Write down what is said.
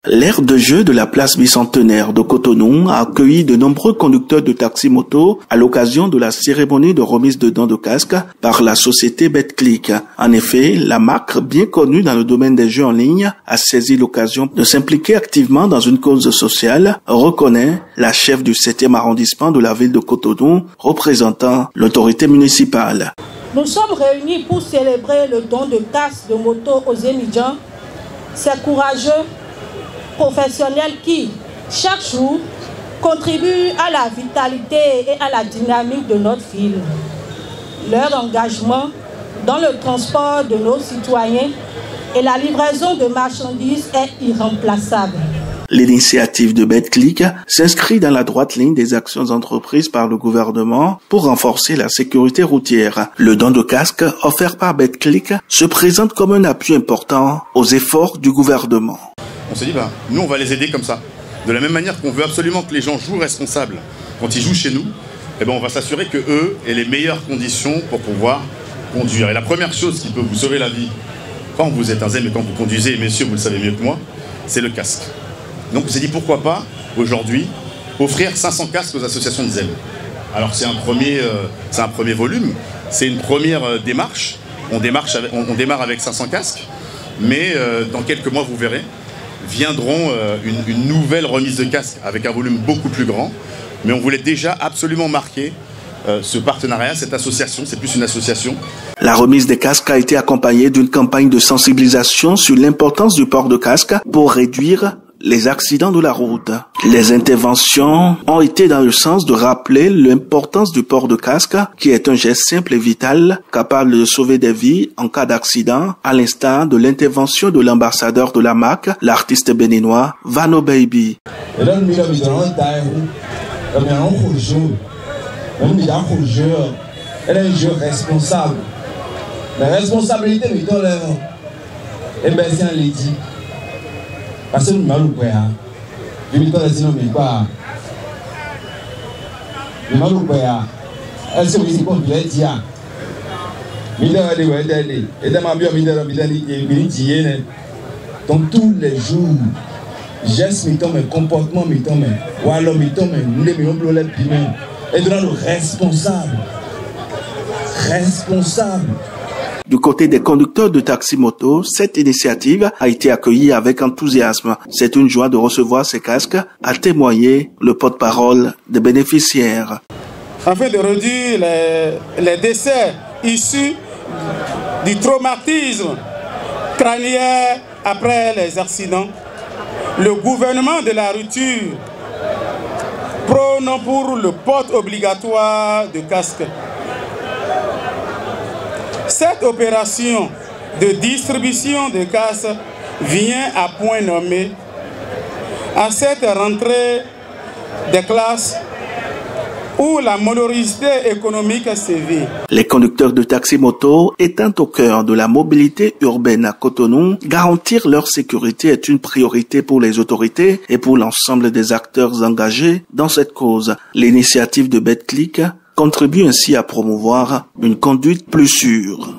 L'aire de jeu de la place bicentenaire de Cotonou a accueilli de nombreux conducteurs de taxi-moto à l'occasion de la cérémonie de remise de dons de casque par la société Betclic. En effet, la marque, bien connue dans le domaine des jeux en ligne, a saisi l'occasion de s'impliquer activement dans une cause sociale, reconnaît la chef du 7e arrondissement de la ville de Cotonou, représentant l'autorité municipale. Nous sommes réunis pour célébrer le don de casque de moto aux étudiants. Ces courageux professionnels qui, chaque jour, contribuent à la vitalité et à la dynamique de notre ville. Leur engagement dans le transport de nos citoyens et la livraison de marchandises est irremplaçable. L'initiative de Betclic s'inscrit dans la droite ligne des actions entreprises par le gouvernement pour renforcer la sécurité routière. Le don de casque offert par Betclic se présente comme un appui important aux efforts du gouvernement. On s'est dit, nous on va les aider comme ça. De la même manière qu'on veut absolument que les gens jouent responsables quand ils jouent chez nous, on va s'assurer que eux aient les meilleures conditions pour pouvoir conduire. Et la première chose qui peut vous sauver la vie quand vous êtes un zèle et quand vous conduisez, et messieurs vous le savez mieux que moi, c'est le casque. Donc on s'est dit pourquoi pas aujourd'hui offrir 500 casques aux associations de zèle. Alors c'est un premier volume, c'est une première démarche. On démarre avec 500 casques, mais dans quelques mois vous verrez, viendront une nouvelle remise de casques avec un volume beaucoup plus grand. Mais on voulait déjà absolument marquer ce partenariat, cette association, c'est plus une association. La remise des casques a été accompagnée d'une campagne de sensibilisation sur l'importance du port de casque pour réduire les accidents de la route. Les interventions ont été dans le sens de rappeler l'importance du port de casque, qui est un geste simple et vital, capable de sauver des vies en cas d'accident, à l'instar de l'intervention de l'ambassadeur de la marque, l'artiste béninois Vano Baby. Elle est un jeu responsable. La responsabilité, c'est un lady. Parce que nous n'avons pas je me dis sinon mais pas nous n'avons pas elle se dit qu'on doit dire donc tous les jours gestes mes comportements mes ou alors mes nous les mettons les piments et de nous responsables. Du côté des conducteurs de taxi-moto, cette initiative a été accueillie avec enthousiasme. C'est une joie de recevoir ces casques, a témoigné le porte-parole des bénéficiaires. Afin de réduire les décès issus du traumatisme crânien après les accidents, le gouvernement de la rupture prône pour le port obligatoire de casque. Cette opération de distribution de casques vient à point nommé à cette rentrée des classes où la morosité économique sévit. Les conducteurs de taxi-moto étant au cœur de la mobilité urbaine à Cotonou, garantir leur sécurité est une priorité pour les autorités et pour l'ensemble des acteurs engagés dans cette cause. L'initiative de Betclic contribue ainsi à promouvoir une conduite plus sûre.